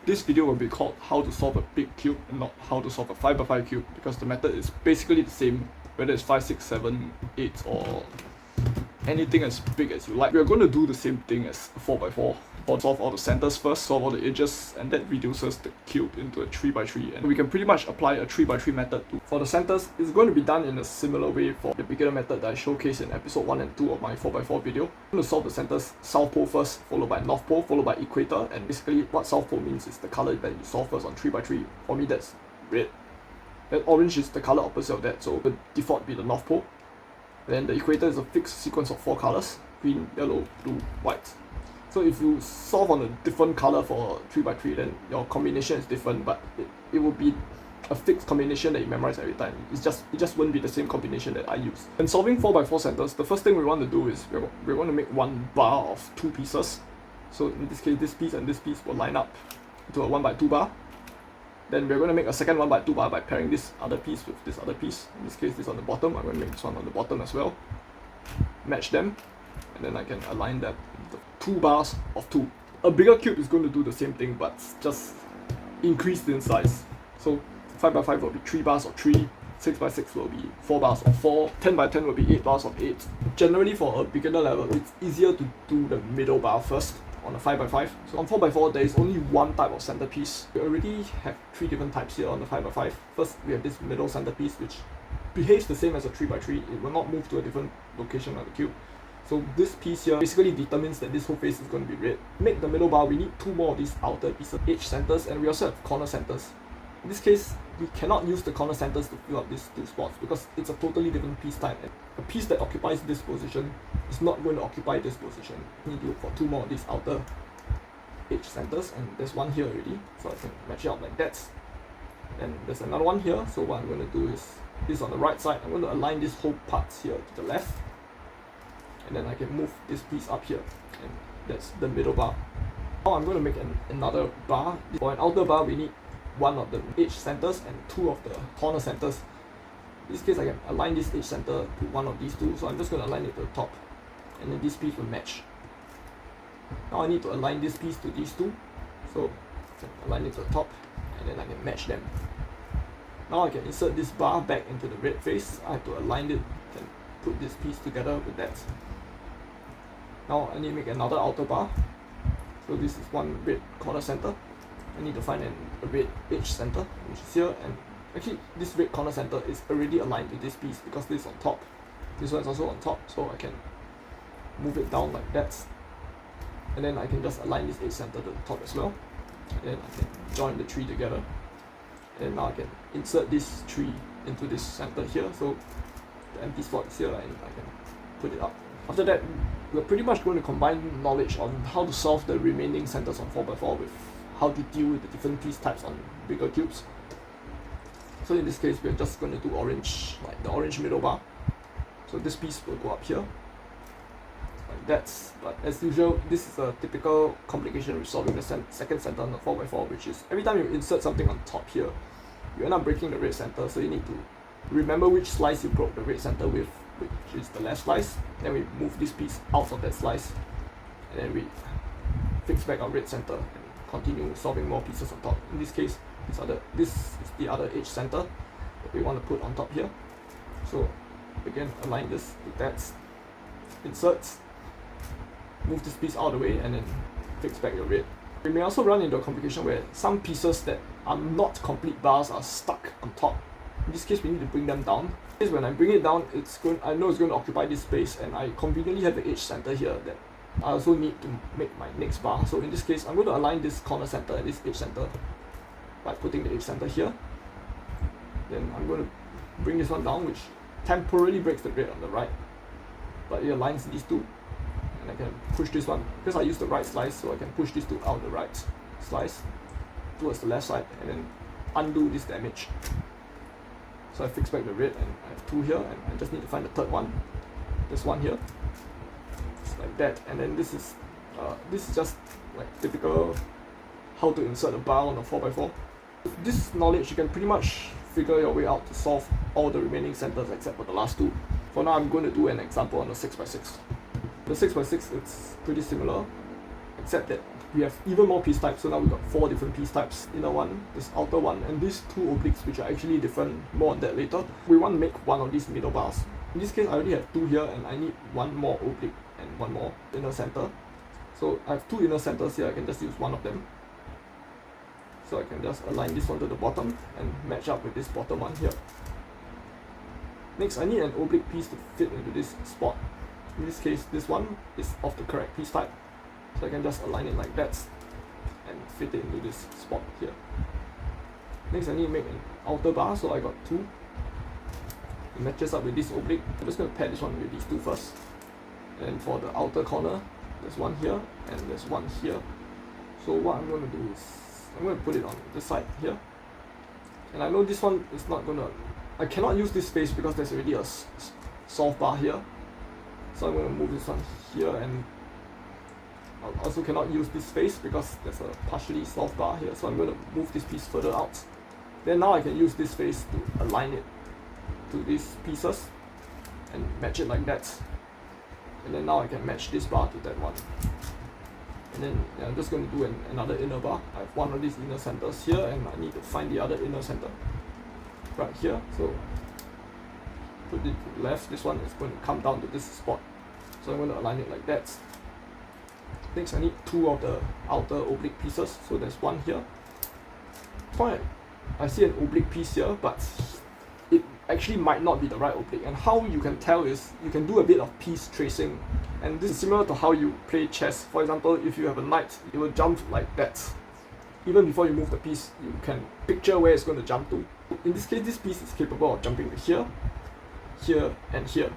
This video will be called how to solve a big cube and not how to solve a 5x5 cube, because the method is basically the same whether it's 5, 6, 7, 8 or anything as big as you like. We are going to do the same thing as a 4x4. Solve all the centers first, solve all the edges, and that reduces the cube into a 3x3, and we can pretty much apply a 3x3 method too. For the centers, it's going to be done in a similar way for the beginner method that I showcased in episode 1 and 2 of my 4x4 video. I'm going to solve the centers South Pole first, followed by North Pole, followed by Equator, and basically what South Pole means is the color that you solve first on 3x3. For me, that's red. Then orange is the color opposite of that, so the default be the North Pole. Then the equator is a fixed sequence of 4 colors: green, yellow, blue, white. So if you solve on a different color for 3x3, then your combination is different, but it will be a fixed combination that you memorize every time. It just won't be the same combination that I use. When solving 4x4 centers, the first thing we want to do is we're going to make one bar of 2 pieces. So in this case, this piece and this piece will line up to a 1x2 bar. Then we're going to make a second 1x2 bar by pairing this other piece with this other piece. In this case, this on the bottom. I'm going to make this one on the bottom as well. Match them, and then I can align that into 2 bars of 2. A bigger cube is going to do the same thing, but just increased in size. So 5x5 will be 3 bars of 3, 6x6 will be 4 bars of 4, 10x10 will be 8 bars of 8. Generally, for a beginner level, it's easier to do the middle bar first on a 5x5. So on 4x4, there is only one type of centerpiece. We already have 3 different types here on the 5x5. First, we have this middle centerpiece, which behaves the same as a 3x3. It will not move to a different location of the cube. So this piece here basically determines that this whole face is going to be red. To make the middle bar, we need 2 more of these outer pieces, edge centers, and we also have corner centers. In this case, we cannot use the corner centers to fill up these 2 spots because it's a totally different piece type. And a piece that occupies this position is not going to occupy this position. We need to look for 2 more of these outer edge centers, and there's one here already, so I can match it up like that. And there's another one here, so what I'm going to do is this on the right side. I'm going to align this whole part here to the left, and then I can move this piece up here, and that's the middle bar. Now I'm going to make another bar. For an outer bar, we need 1 of the edge centers and 2 of the corner centers. In this case, I can align this edge center to one of these 2, so I'm just going to align it to the top, and then this piece will match. Now I need to align this piece to these 2, so I can align it to the top, and then I can match them. Now I can insert this bar back into the red face. I have to align it and put this piece together with that. Now I need to make another outer bar. So this is one red corner center. I need to find a red edge center, which is here, and actually this red corner center is already aligned to this piece because this is on top. This one is also on top, so I can move it down like that. And then I can just align this edge center to the top as well. And then I can join the 3 together. And now I can insert this 3 into this center here, so the empty spot is here, and I can put it up. After that, we're pretty much going to combine knowledge on how to solve the remaining centers on 4x4 with how to deal with the different piece types on bigger cubes. So in this case, we're just going to do orange, like the orange middle bar. So this piece will go up here, like that. But as usual, this is a typical complication with solving the second center on the 4x4, which is every time you insert something on top here, you end up breaking the red center, so you need to remember which slice you broke the red center with, which is the left slice. Then we move this piece out of that slice, and then we fix back our red center and continue solving more pieces on top. In this case, this is the other edge center that we want to put on top here. So again, align this with that, insert, move this piece out of the way, and then fix back your red. We may also run into a complication where some pieces that are not complete bars are stuck on top. In this case, we need to bring them down. When I bring it down, I know it's going to occupy this space, and I conveniently have the edge center here that I also need to make my next bar. So in this case, I'm going to align this corner center and this edge center by putting the edge center here. Then I'm going to bring this one down, which temporarily breaks the red on the right, but it aligns these 2. And I can push this one, because I use the right slice, so I can push these 2 out the right slice towards the left side, and then undo this damage. So I fix back the red, and I have 2 here, and I just need to find the third one. There's one here, just like that. And then this is just like typical how to insert a bar on a 4x4. With this knowledge, you can pretty much figure your way out to solve all the remaining centers except for the last 2. For now, I'm going to do an example on the 6x6. The 6x6, it's pretty similar, except that we have even more piece types. So now we've got 4 different piece types. Inner one, this outer one, and these 2 obliques, which are actually different. More on that later. We want to make one of these middle bars. In this case, I already have 2 here, and I need 1 more oblique and 1 more inner center. So I have 2 inner centers here. I can just use one of them. So I can just align this one to the bottom and match up with this bottom one here. Next, I need an oblique piece to fit into this spot. In this case, this one is of the correct piece type. So I can just align it like that and fit it into this spot here. Next, I need to make an outer bar, so I got 2. It matches up with this oblique. I'm just going to pair this one with these 2 first. And for the outer corner, there's one here and there's one here. So what I'm going to do is I'm going to put it on this side here. And I know this one is not going to... I cannot use this space because there's already a soft bar here. So I'm going to move this one here, and I also cannot use this space because there's a partially soft bar here. So I'm going to move this piece further out. Then now I can use this space to align it to these pieces and match it like that. And then now I can match this bar to that one. And then I'm just going to do another inner bar. I have one of these inner centers here, and I need to find the other inner center right here. So put it to the left. This one is going to come down to this spot. So I'm going to align it like that. Next, I need 2 of the outer oblique pieces. So there's one here. Fine. I see an oblique piece here, but it actually might not be the right oblique. And how you can tell is you can do a bit of piece tracing. And this is similar to how you play chess. For example, if you have a knight, it will jump like that. Even before you move the piece, you can picture where it's going to jump to. In this case, this piece is capable of jumping to here, here, and here.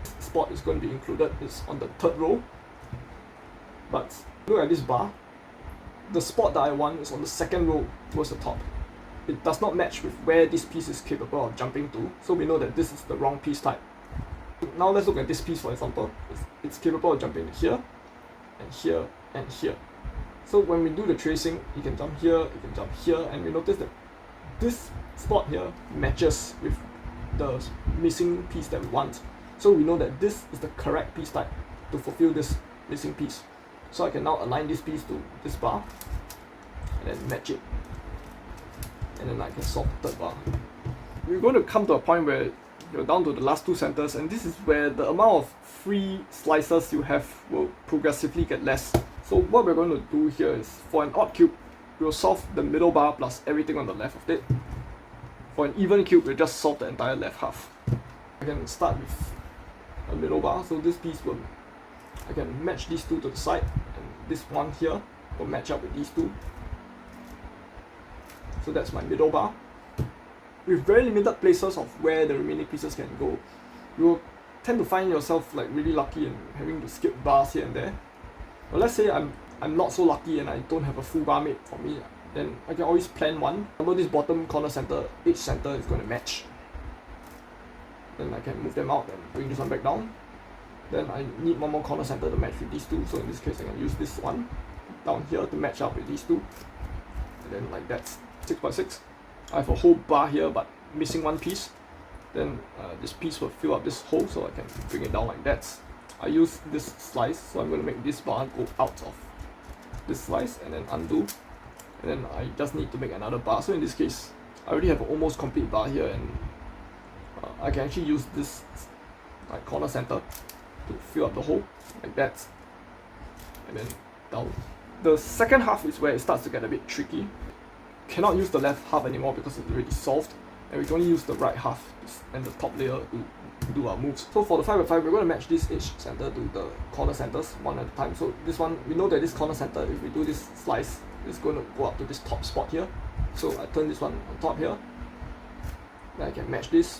This spot is going to be included. It's on the 3rd row. But look at this bar. The spot that I want is on the 2nd row towards the top. It does not match with where this piece is capable of jumping to, so we know that this is the wrong piece type. Now let's look at this piece, for example. It's capable of jumping here, and here, and here. So when we do the tracing, you can jump here, you can jump here, and we notice that this spot here matches with the missing piece that we want. So we know that this is the correct piece type to fulfill this missing piece. So I can now align this piece to this bar, and then match it. And then I can solve the 3rd bar. We're going to come to a point where you're down to the last 2 centers, and this is where the amount of free slices you have will progressively get less. So what we're going to do here is, for an odd cube, we'll solve the middle bar plus everything on the left of it. For an even cube, we'll just solve the entire left half. I can start with a middle bar, so this piece will... I can match these 2 to the side, and this one here will match up with these 2. So that's my middle bar. With very limited places of where the remaining pieces can go, you will tend to find yourself like really lucky and having to skip bars here and there. But let's say I'm not so lucky and I don't have a full bar made for me, then I can always plan one. Remember, this bottom corner center, each center is going to match. Then I can move them out and bring this one back down. Then I need one more corner center to match with these 2, so in this case I can use this one down here to match up with these 2. And then like that's 6x6. I have a whole bar here but missing one piece. Then this piece will fill up this hole, so I can bring it down like that. I use this slice, so I'm going to make this bar go out of this slice and then undo. And then I just need to make another bar. So in this case, I already have an almost complete bar here, and I can actually use this like corner center to fill up the hole like that. And then down. The second half is where it starts to get a bit tricky. Cannot use the left half anymore because it's already solved, and we can only use the right half and the top layer to do our moves. So for the 5x5, we're going to match this edge center to the corner centers one at a time. So this one, we know that this corner center, if we do this slice, is going to go up to this top spot here. So I turn this one on top here, then I can match this,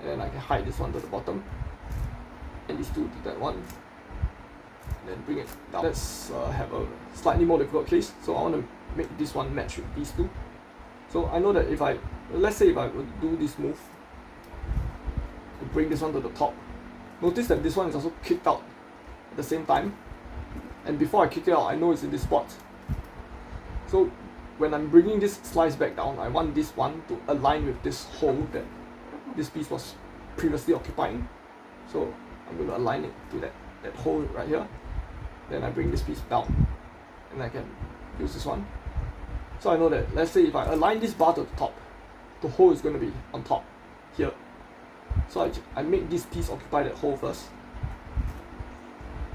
and then I can hide this one to the bottom, and these 2 to that one, and then bring it down. Let's have a slightly more difficult case. So I want to make this one match with these 2. So I know that if let's say if I would do this move to bring this one to the top, notice that this one is also kicked out at the same time, and before I kick it out, I know it's in this spot. So when I'm bringing this slice back down, I want this one to align with this hole that this piece was previously occupying. So I'm going to align it to that hole right here. then I bring this piece down, and I can use this one. So I know that, let's say if I align this bar to the top, the hole is going to be on top here. So I make this piece occupy that hole first,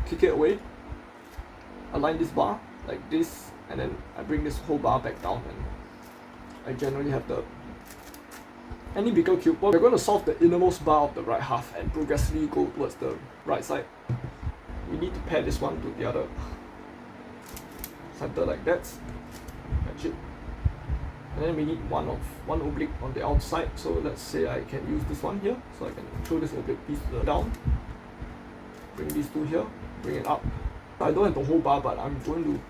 kick it away, align this bar like this, and then I bring this whole bar back down, and I generally have the any bigger cube. Well, we're going to solve the innermost bar of the right half and progressively go towards the right side. We need to pair this one to the other center like that. Match it. And then we need one oblique on the outside. So let's say I can use this one here. So I can throw this oblique piece down. Bring these two here. Bring it up. I don't have the whole bar, but I'm going to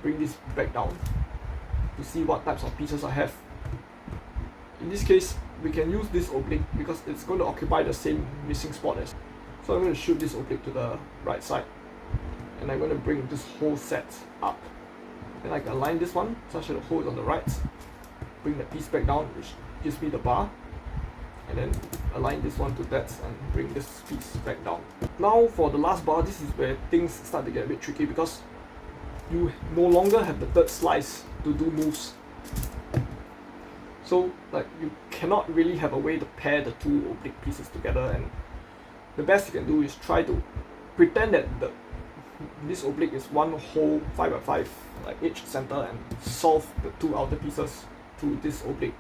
bring this back down to see what types of pieces I have. In this case, we can use this oblique because it's going to occupy the same missing spot as. So I'm going to shoot this oblique to the right side, and I'm going to bring this whole set up. Then I can align this one such that the hole is on the right, bring the piece back down, which gives me the bar, and then align this one to that and bring this piece back down. Now for the last bar, this is where things start to get a bit tricky because you no longer have the third slice to do moves. So like you cannot really have a way to pair the two oblique pieces together, and the best you can do is try to pretend that this oblique is one whole 5x5 like each center, and solve the two outer pieces to this oblique,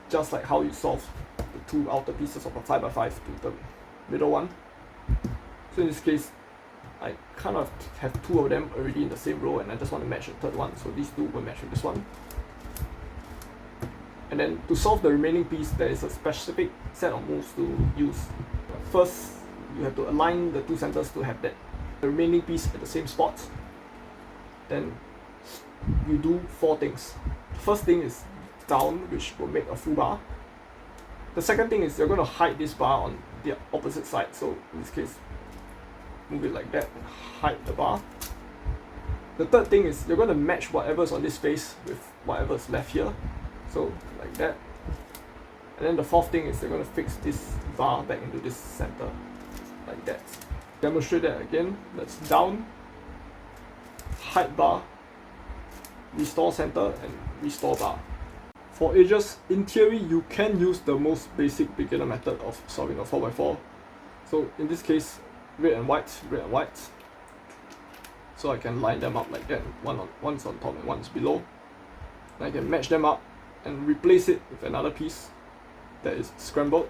just like how you solve the two outer pieces of a 5x5 to the middle one. So in this case, I kind of have two of them already in the same row, and I just want to match the third one, so these two will match with this one. And then to solve the remaining piece, there is a specific set of moves to use. First, you have to align the two centers to have the remaining piece at the same spot. Then you do four things. The first thing is down, which will make a full bar. The second thing is you're going to hide this bar on the opposite side. So in this case, move it like that and hide the bar. The third thing is you're going to match whatever's on this face with whatever's left here. So like that. And then the fourth thing is you're going to fix this bar back into this center like that. Demonstrate that again. That's down, hide bar, restore center, and restore bar. For edges, in theory, you can use the most basic beginner method of solving a 4x4. So in this case, red and white. So I can line them up like that. One's on top and one's below. And I can match them up and replace it with another piece that is scrambled,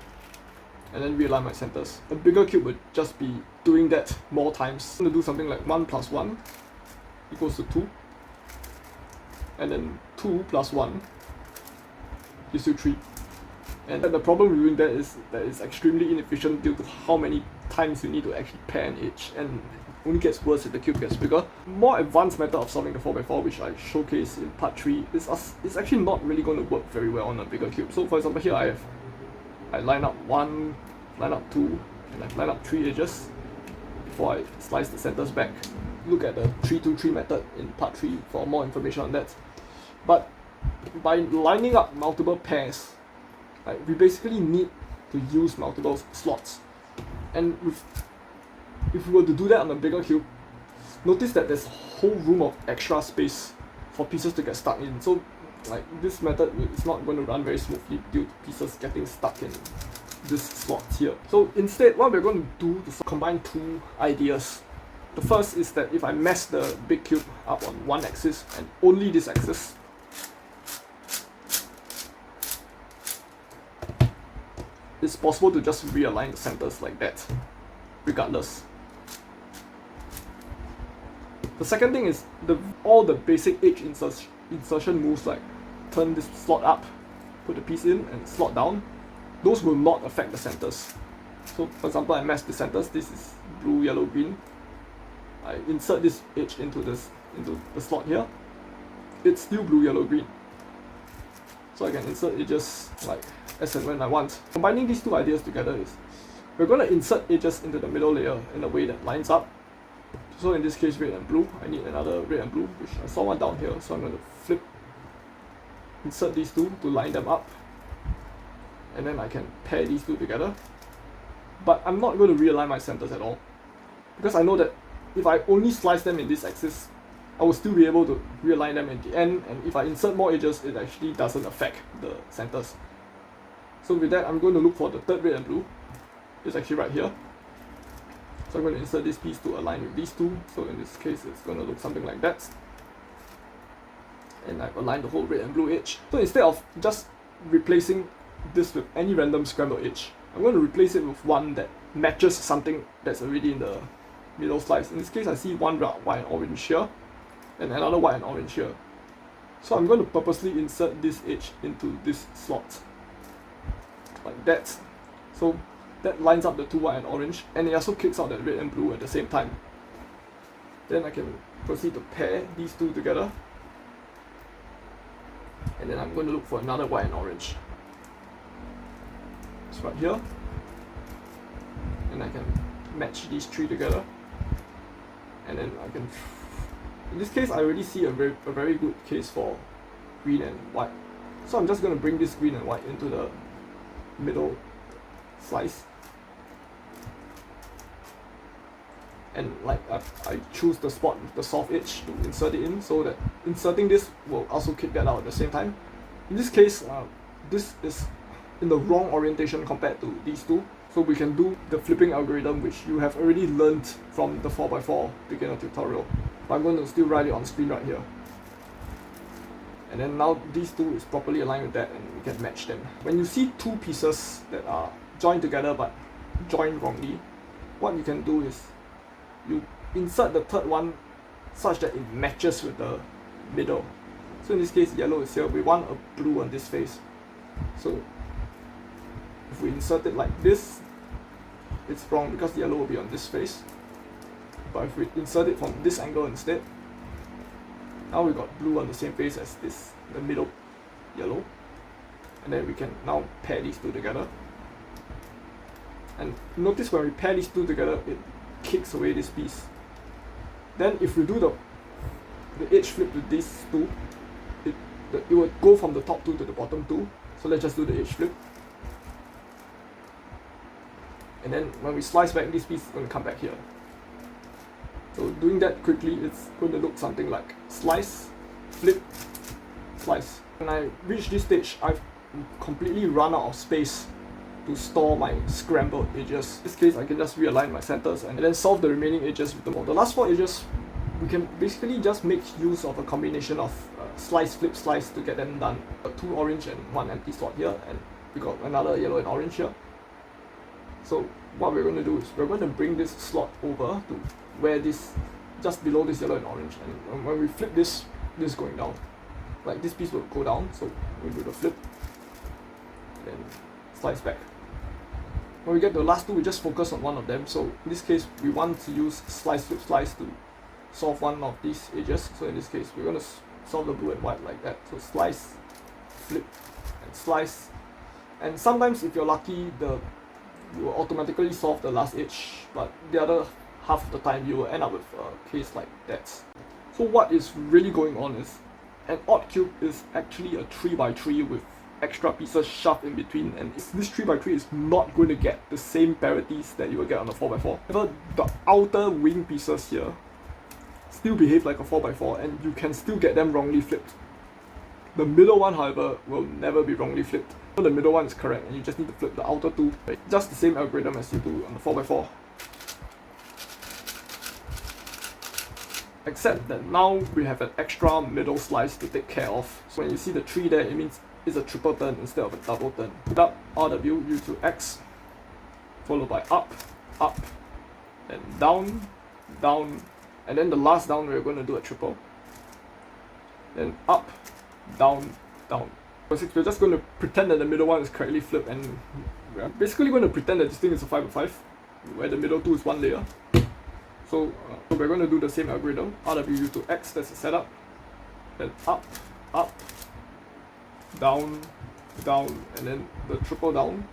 and then realign my centers. A bigger cube would just be doing that more times. I'm going to do something like 1 plus 1 equals to 2, and then 2 plus 1 gives you 3. And the problem with doing that is that it's extremely inefficient due to how many times you need to actually pair an edge, and it only gets worse as the cube gets bigger. More advanced method of solving the 4x4, which I showcase in part 3, is actually not really going to work very well on a bigger cube. So for example, here I line up 1, line up 2, and I line up 3 edges before I slice the centers back. Look at the 3-2-3 method in part 3 for more information on that. But by lining up multiple pairs, we basically need to use multiple slots. And if we were to do that on a bigger cube, notice that there's a whole room of extra space for pieces to get stuck in. So like this method is not going to run very smoothly due to pieces getting stuck in this slot here. So instead, what we're going to do is combine two ideas. The first is that if I mess the big cube up on one axis and only this axis, it's possible to just realign the centers like that, regardless. The second thing is all the basic edge insertion moves, like turn this slot up, put the piece in, and slot down. Those will not affect the centers. So for example, I match the centers. This is blue, yellow, green. I insert this edge into the slot here. It's still blue, yellow, green. So I can insert edges like as and when I want. Combining these two ideas together is we're going to insert edges into the middle layer in a way that lines up. So in this case, red and blue, I need another red and blue, which I saw one down here, so I'm going to insert these two to line them up, and then I can pair these two together. But I'm not going to realign my centers at all, because I know that if I only slice them in this axis, I will still be able to realign them at the end, and if I insert more edges, it actually doesn't affect the centers. So with that, I'm going to look for the third red and blue. It's actually right here. So I'm going to insert this piece to align with these two. So in this case, it's going to look something like that. And I've aligned the whole red and blue edge. So instead of just replacing this with any random scrambled edge, I'm going to replace it with one that matches something that's already in the middle slice. In this case, I see one white and orange here, and another white and orange here. So I'm going to purposely insert this edge into this slot, like that. So that lines up the two white and orange, and it also kicks out that red and blue at the same time. Then I can proceed to pair these two together, and then I'm going to look for another white and orange. It's right here, and I can match these three together, and then I can. In this case, I already see a very good case for green and white. So I'm just going to bring this green and white into the middle slice. And like I choose the spot with the soft edge to insert it in, so that inserting this will also kick that out at the same time. In this case, this is in the wrong orientation compared to these two. So we can do the flipping algorithm, which you have already learned from the 4x4 beginner tutorial. But I'm going to still write it on screen right here. And then now these two is properly aligned with that, and we can match them. When you see two pieces that are joined together but joined wrongly, what you can do is you insert the third one such that it matches with the middle. So in this case, yellow is here. We want a blue on this face. So if we insert it like this, it's wrong because the yellow will be on this face. But if we insert it from this angle instead, now we got blue on the same face as this, the middle yellow. And then we can now pair these two together. And notice when we pair these two together, it kicks away this piece. Then if we do the edge flip with these two, it will go from the top two to the bottom two. So let's just do the edge flip. And then when we slice back, this piece is going to come back here. So doing that quickly, it's going to look something like slice, flip, slice. When I reach this stage, I've completely run out of space to store my scrambled edges. In this case, I can just realign my centers and then solve the remaining edges with the ball. The last four edges, we can basically just make use of a combination of slice, flip, slice to get them done. Two orange and one empty slot here, and we got another yellow and orange here. So what we're going to do is we're going to bring this slot over to where this, just below this yellow and orange, and when we flip this is going down. Like this piece will go down, so we do the flip, then slice back. When we get the last two, we just focus on one of them. So in this case, we want to use slice, flip, slice to solve one of these edges. So in this case, we're going to solve the blue and white like that. So slice, flip, and slice. And sometimes if you're lucky, you will automatically solve the last edge, but the other half of the time you will end up with a case like that. So what is really going on is an odd cube is actually a 3x3 with extra pieces shoved in between, and this 3x3 is not going to get the same parities that you will get on a 4x4. However, the outer wing pieces here still behave like a 4x4, and you can still get them wrongly flipped. The middle one, however, will never be wrongly flipped. So the middle one is correct, and you just need to flip the outer two. Just the same algorithm as you do on the 4x4. Except that now we have an extra middle slice to take care of. So when you see the 3 there, it means it's a triple turn instead of a double turn. Without RW, you do X, followed by up, up, then down, down, and then the last down we're going to do a triple. Then up, down, down. So we're just going to pretend that the middle one is correctly flipped, and we're basically going to pretend that this thing is a 5x5, where the middle two is one layer. So we're going to do the same algorithm. RW to X, that's the setup. Then up, up, down, down, and then the triple down.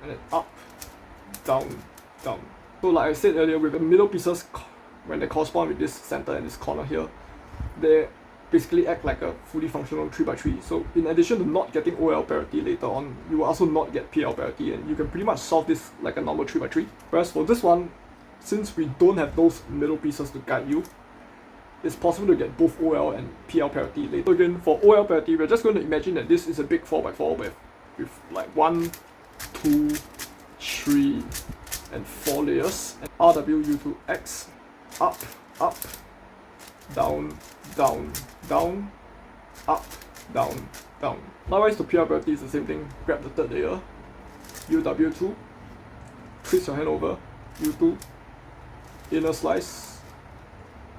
And then up, down, down. So like I said earlier, with the middle pieces, when they correspond with this center and this corner here, they basically act like a fully functional 3x3. So in addition to not getting OL parity later on, you will also not get PL parity, and you can pretty much solve this like a normal 3x3. Whereas for this one, since we don't have those middle pieces to guide you, it's possible to get both OL and PL parity later. So again, for OL parity, we're just going to imagine that this is a big 4x4 with like 1, 2, 3, and 4 layers. And RW to X, up, up, down, down, down, up, down, down. Likewise, to PL parity is the same thing. Grab the third layer, UW2, twist your hand over, U2, inner slice,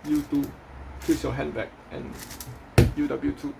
U2, twist your hand back, and UW2.